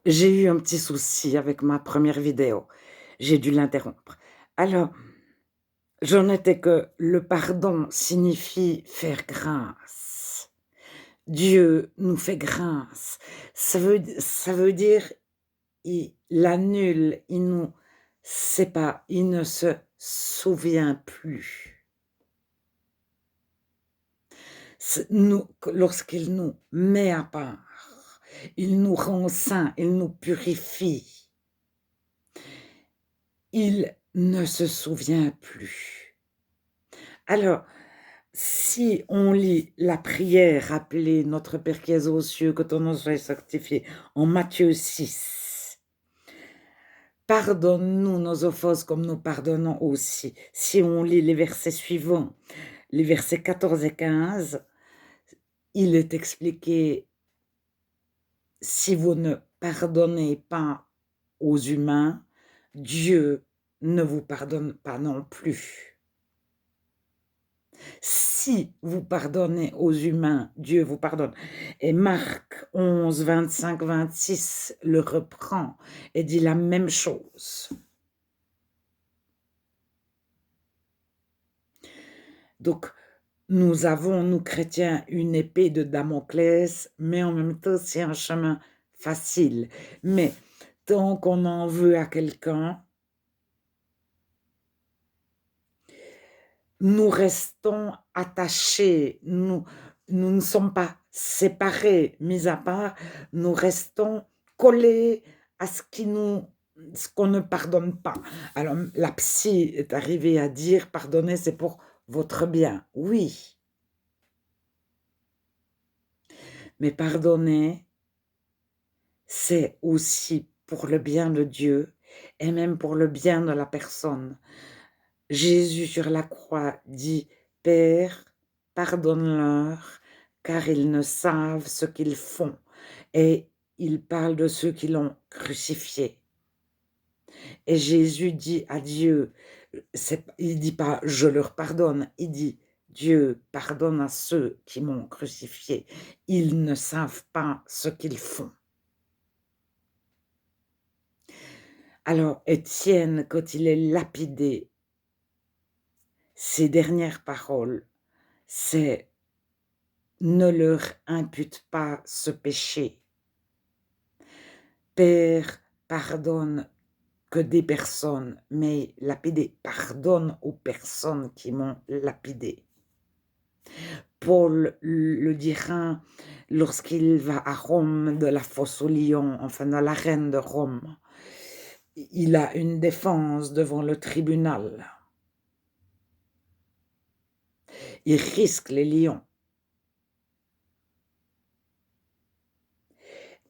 J'ai eu un petit souci avec ma première vidéo. J'ai dû l'interrompre. Alors, j'en étais que le pardon signifie faire grâce. Dieu nous fait grâce. Ça veut dire, il annule, il nous c'est pas, il ne se souvient plus. Lorsqu'il nous met à part, il nous rend saints, il nous purifie. Il ne se souvient plus. Alors, si on lit la prière appelée Notre Père qui es aux cieux, que ton nom soit sanctifié, en Matthieu 6, pardonne-nous nos offenses comme nous pardonnons aussi. Si on lit les versets suivants, les versets 14 et 15, il est expliqué, si vous ne pardonnez pas aux humains, Dieu ne vous pardonne pas non plus. Si vous pardonnez aux humains, Dieu vous pardonne. Et Marc 11, 25, 26 le reprend et dit la même chose. Donc, nous avons, nous chrétiens, une épée de Damoclès, mais en même temps, c'est un chemin facile. Mais tant qu'on en veut à quelqu'un, nous restons attachés, nous ne sommes pas séparés, mis à part, nous restons collés à ce qu'on ne pardonne pas. Alors, la psy est arrivée à dire: «Pardonner, c'est pour votre bien». Oui, mais pardonner, c'est aussi pour le bien de Dieu et même pour le bien de la personne. Jésus sur la croix dit: «Père, pardonne-leur, car ils ne savent ce qu'ils font», et il parle de ceux qui l'ont crucifié. Et Jésus dit à Dieu, il dit pas: «Je leur pardonne», il dit: «Dieu, pardonne à ceux qui m'ont crucifié, ils ne savent pas ce qu'ils font». Alors Étienne, quand il est lapidé, ses dernières paroles, c'est: «Ne leur impute pas ce péché. Père, pardonne», que des personnes m'aient lapidé, pardonne aux personnes qui m'ont lapidé. Paul le dira lorsqu'il va à Rome, de la fosse aux lions, enfin dans l'arène de Rome. Il a une défense devant le tribunal. Il risque les lions.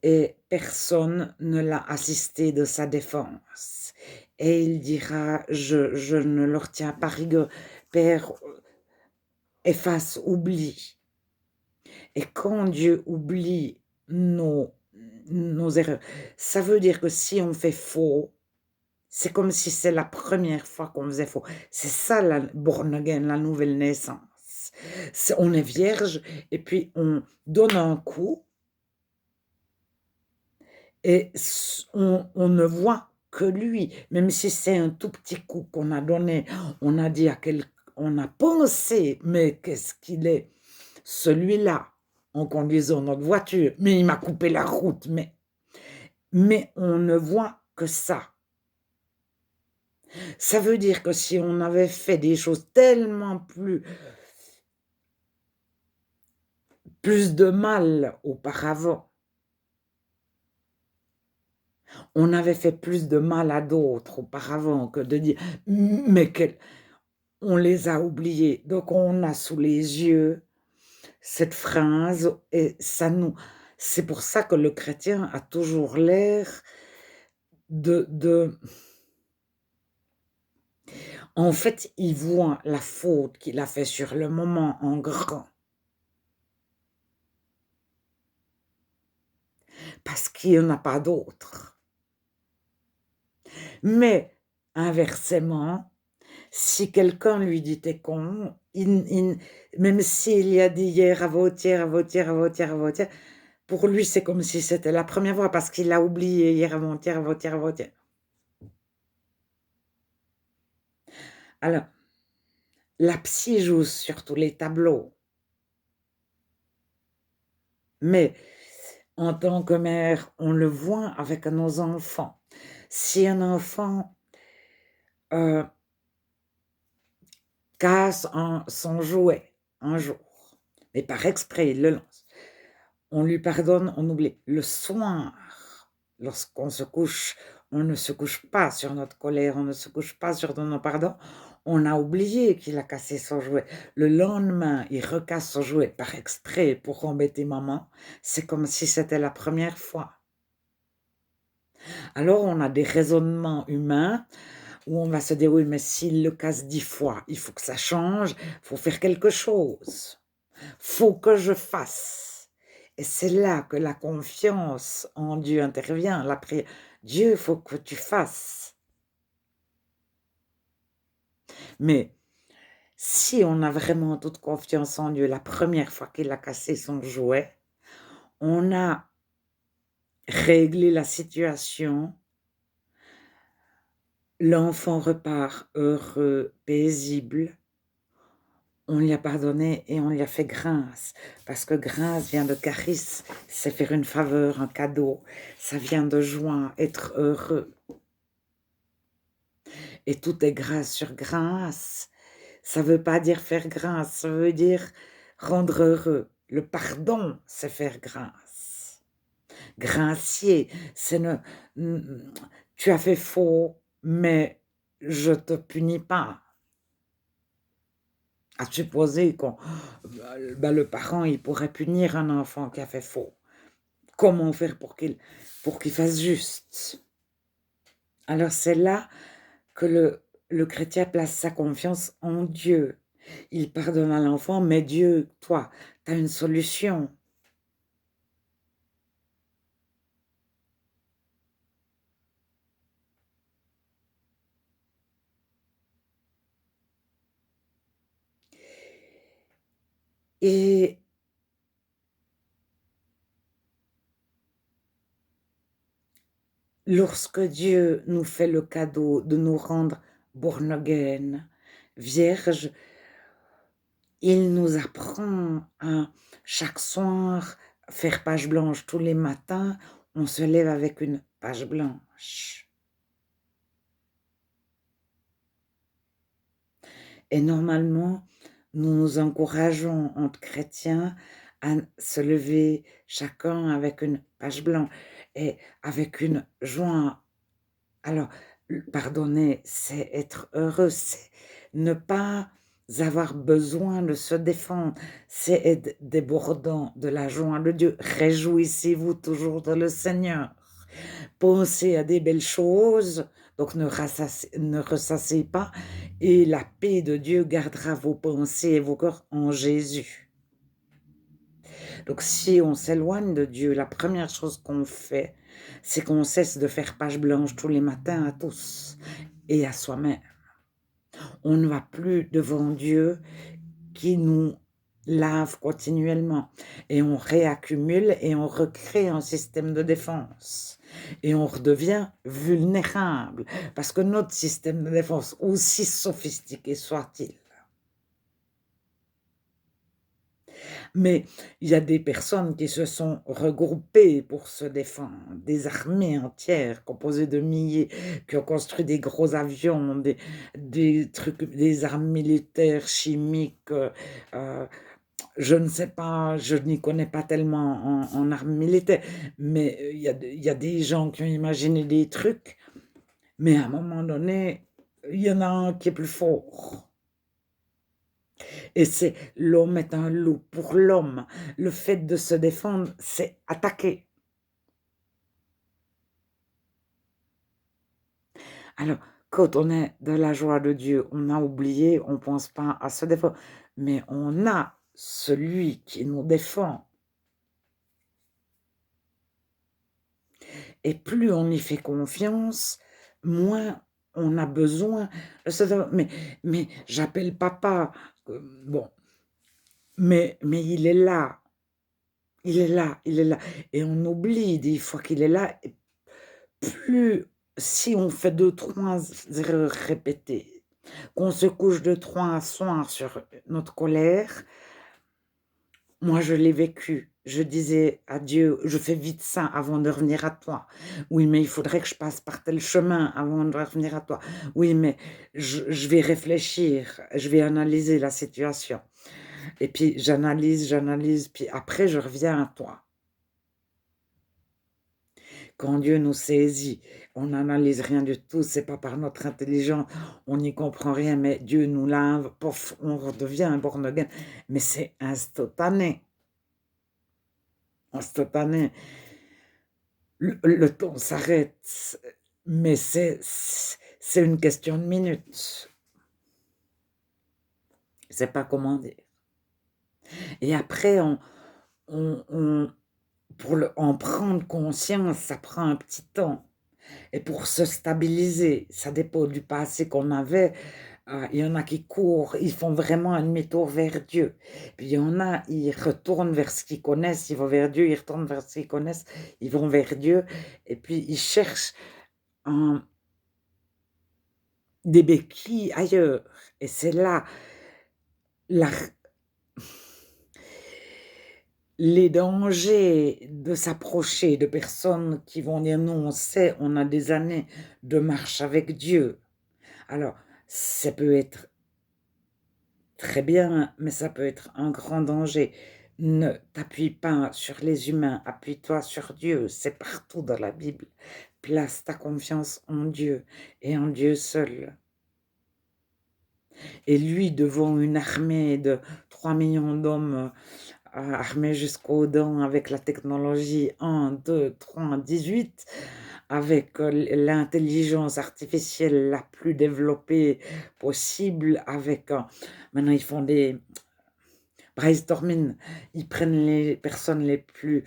Et personne ne l'a assisté de sa défense. Et il dira: je ne leur tiens pas rigueur. Père, efface, oublie. Et quand Dieu oublie nos erreurs, ça veut dire que si on fait faux, c'est comme si c'est la première fois qu'on faisait faux. C'est ça la born again, la nouvelle naissance. On est vierge et puis on donne un coup et on ne voit que lui, même si c'est un tout petit coup qu'on a donné, on a dit à quelqu'un, on a pensé, mais qu'est-ce qu'il est, celui-là, en conduisant notre voiture, mais il m'a coupé la route, mais on ne voit que ça. Ça veut dire que si on avait fait des choses tellement plus de mal auparavant, on avait fait plus de mal à d'autres auparavant que de dire: «Mais on les a oubliés». Donc on a sous les yeux cette phrase et c'est pour ça que le chrétien a toujours l'air de en fait, il voit la faute qu'il a fait sur le moment en grand, parce qu'il y en a pas d'autre. Mais inversement, si quelqu'un lui dit: «Tu es con», même s'il y a dit hier, avant-hier, avant-hier, avant-hier, avant-hier, Pour lui, c'est comme si c'était la première fois parce qu'il l'a oublié hier, avant-hier, avant-hier, avant-hier. Alors, la psy joue sur tous les tableaux, mais en tant que mère, on le voit avec nos enfants. Si un enfant casse son jouet un jour, mais par exprès, il le lance, on lui pardonne, on oublie. Le soir, lorsqu'on se couche, on ne se couche pas sur notre colère, on ne se couche pas sur nos pardons. On a oublié qu'il a cassé son jouet. Le lendemain, il recasse son jouet par exprès pour embêter maman. C'est comme si c'était la première fois. Alors, on a des raisonnements humains où on va se dire, oui, mais s'il le casse 10 fois, il faut que ça change, il faut faire quelque chose. Faut que je fasse. Et c'est là que la confiance en Dieu intervient, la prière. Dieu, il faut que tu fasses. Mais si on a vraiment toute confiance en Dieu, la première fois qu'il a cassé son jouet, on a réglé la situation, l'enfant repart heureux, paisible, on lui a pardonné et on lui a fait grâce, parce que grâce vient de charis, c'est faire une faveur, un cadeau, ça vient de joie, être heureux. Et tout est grâce sur grâce. Ça ne veut pas dire faire grâce, ça veut dire rendre heureux. Le pardon, c'est faire grâce. Gracier, c'est tu as fait faux, mais je te punis pas. À supposer que le parent, il pourrait punir un enfant qui a fait faux. Comment faire pour qu'il fasse juste? Alors c'est là que le chrétien place sa confiance en Dieu. Il pardonne à l'enfant, mais Dieu, toi, tu as une solution. Et lorsque Dieu nous fait le cadeau de nous rendre born again, vierge, il nous apprend à chaque soir faire page blanche. Tous les matins, on se lève avec une page blanche. Et normalement, nous nous encourageons entre chrétiens à se lever chacun avec une page blanche et avec une joie. Alors, pardonner, c'est être heureux, c'est ne pas avoir besoin de se défendre, c'est être débordant de la joie de Dieu. Réjouissez-vous toujours dans le Seigneur. Pensez à des belles choses, donc ne ressassez pas, et la paix de Dieu gardera vos pensées et vos corps en Jésus. Donc si on s'éloigne de Dieu, la première chose qu'on fait, c'est qu'on cesse de faire page blanche tous les matins à tous et à soi-même. On ne va plus devant Dieu qui nous lave continuellement et on réaccumule et on recrée un système de défense et on redevient vulnérable parce que notre système de défense, aussi sophistiqué soit-il, mais il y a des personnes qui se sont regroupées pour se défendre, des armées entières composées de milliers qui ont construit des gros avions, des trucs, des armes militaires, chimiques, je ne sais pas, je n'y connais pas tellement en armes militaires, mais il y a des gens qui ont imaginé des trucs, mais à un moment donné, il y en a un qui est plus fort. Et c'est l'homme est un loup. Pour l'homme, le fait de se défendre, c'est attaquer. Alors, quand on est dans la joie de Dieu, on a oublié, on ne pense pas à se défendre, mais on a celui qui nous défend. Et plus on y fait confiance, moins on a besoin de se défendre. Mais j'appelle papa. Bon, mais il est là. il est là, il est là. Et on oublie des fois qu'il est là. Et plus, si on fait 2, 3 erreurs répétées, qu'on se couche 2, 3 soirs sur notre colère, moi je l'ai vécu. Je disais à Dieu, je fais vite ça avant de revenir à toi. Oui, mais il faudrait que je passe par tel chemin avant de revenir à toi. Oui, mais je vais réfléchir, je vais analyser la situation. Et puis j'analyse, puis après je reviens à toi. Quand Dieu nous saisit, on n'analyse rien du tout, c'est pas par notre intelligence, on n'y comprend rien, mais Dieu nous lave, pof, on redevient born again. Mais c'est instantané, instantané. Le temps s'arrête, mais c'est une question de minutes. Je sais pas comment dire. Et après, pour en prendre conscience, ça prend un petit temps. Et pour se stabiliser, ça dépend du passé qu'on avait. Il y en a qui courent, ils font vraiment un demi-tour vers Dieu. Puis il y en a, ils retournent vers ce qu'ils connaissent, ils vont vers Dieu, ils retournent vers ce qu'ils connaissent, ils vont vers Dieu. Et puis ils cherchent un- des béquilles ailleurs. Et c'est là la- les dangers de s'approcher de personnes qui vont dire non, on sait, on a des années de marche avec Dieu. Alors, ça peut être très bien, mais ça peut être un grand danger. Ne t'appuie pas sur les humains, appuie-toi sur Dieu. C'est partout dans la Bible. Place ta confiance en Dieu et en Dieu seul. Et lui, devant une armée de 3 millions d'hommes armés jusqu'aux dents avec la technologie 1, 2, 3, 18, avec l'intelligence artificielle la plus développée possible, avec maintenant ils font des brainstorming, ils prennent les personnes les plus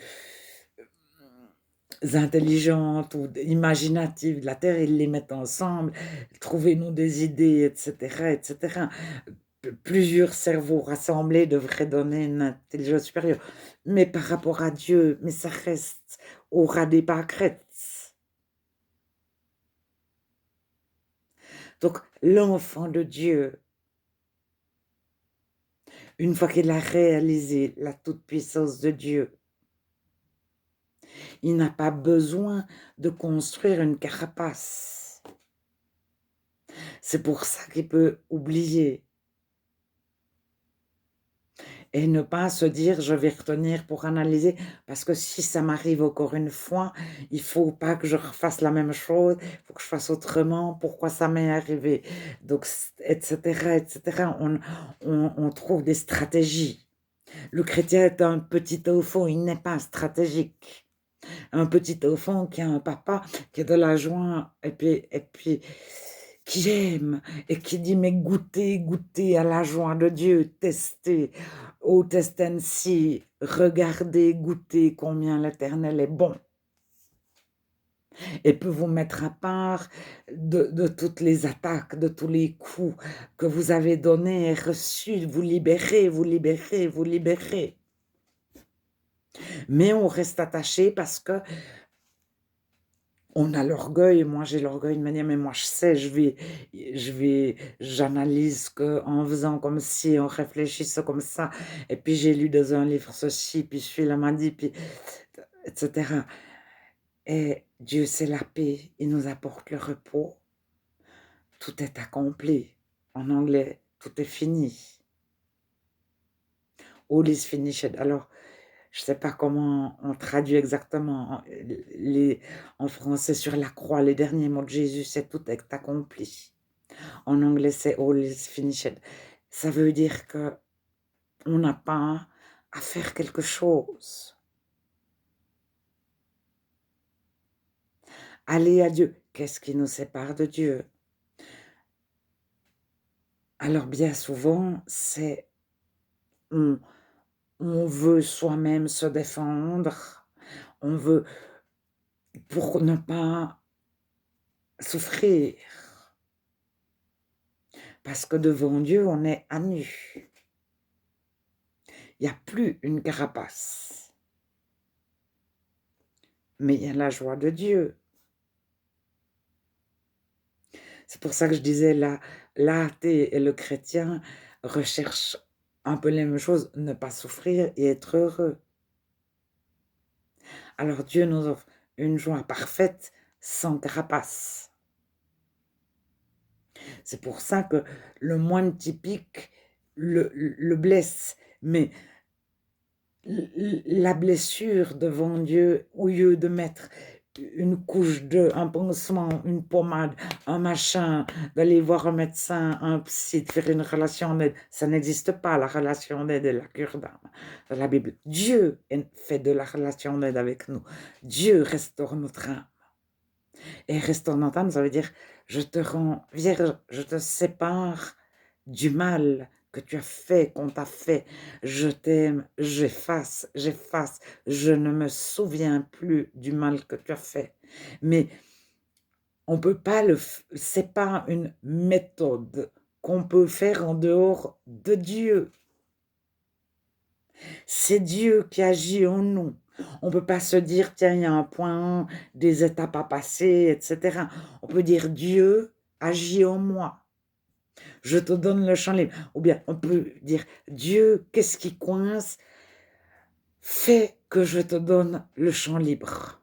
intelligentes ou imaginatives de la Terre, ils les mettent ensemble, trouvez-nous des idées, etc., etc. Plusieurs cerveaux rassemblés devraient donner une intelligence supérieure. Mais par rapport à Dieu, mais ça reste au ras des pâquerettes. Donc, l'enfant de Dieu, une fois qu'il a réalisé la toute-puissance de Dieu, il n'a pas besoin de construire une carapace. C'est pour ça qu'il peut oublier et ne pas se dire je vais retenir pour analyser parce que si ça m'arrive encore une fois, il faut pas que je refasse la même chose, il faut que je fasse autrement, pourquoi ça m'est arrivé, donc etc., etc. On trouve des stratégies. Le chrétien est un petit enfant, il n'est pas stratégique. Un petit enfant qui a un papa qui a de la joie et puis qui aime et qui dit mais goûtez, goûtez à la joie de Dieu, testez, oh test and see, regardez, goûtez combien l'Éternel est bon et peut vous mettre à part de toutes les attaques, de tous les coups que vous avez donnés et reçus, vous libérer, vous libérer, vous libérer. Mais on reste attaché parce que on a l'orgueil, moi j'ai l'orgueil de me dire, mais moi je sais, j'analyse que en faisant comme si, en réfléchissant comme ça, et puis j'ai lu dans un livre ceci, puis celui-là m'a dit, puis etc. Et Dieu c'est la paix, il nous apporte le repos, tout est accompli. En anglais, tout est fini. All is finished. Alors, je ne sais pas comment on traduit exactement en français sur la croix, les derniers mots de Jésus, c'est tout est accompli. En anglais, c'est all is finished. Ça veut dire que on n'a pas à faire quelque chose. Aller à Dieu. Qu'est-ce qui nous sépare de Dieu? Alors bien souvent, c'est on, on veut soi-même se défendre, on veut pour ne pas souffrir. Parce que devant Dieu, on est à nu. Il n'y a plus une carapace. mais il y a la joie de Dieu. C'est pour ça que je disais, l'athée et le chrétien recherchent un peu les mêmes choses, ne pas souffrir et être heureux. Alors Dieu nous offre une joie parfaite sans carapace. C'est pour ça que le moine typique le blesse, mais la blessure devant Dieu, au lieu de mettre une couche un pansement, une pommade, un machin, d'aller voir un médecin, un psy, de faire une relation d'aide, ça n'existe pas, la relation d'aide et la cure d'âme. Dans la Bible, Dieu fait de la relation d'aide avec nous. Dieu restaure notre âme. Et restaure notre âme, ça veut dire, je te rends vierge, je te sépare du mal que tu as fait, qu'on t'a fait. Je t'aime, j'efface, je ne me souviens plus du mal que tu as fait. Mais on peut pas c'est pas une méthode qu'on peut faire en dehors de Dieu. C'est Dieu qui agit en nous. On ne peut pas se dire, tiens, il y a un point, des étapes à passer, etc. On peut dire, Dieu agit en moi. Je te donne le champ libre. Ou bien, on peut dire, Dieu, qu'est-ce qui coince? Fais que je te donne le champ libre.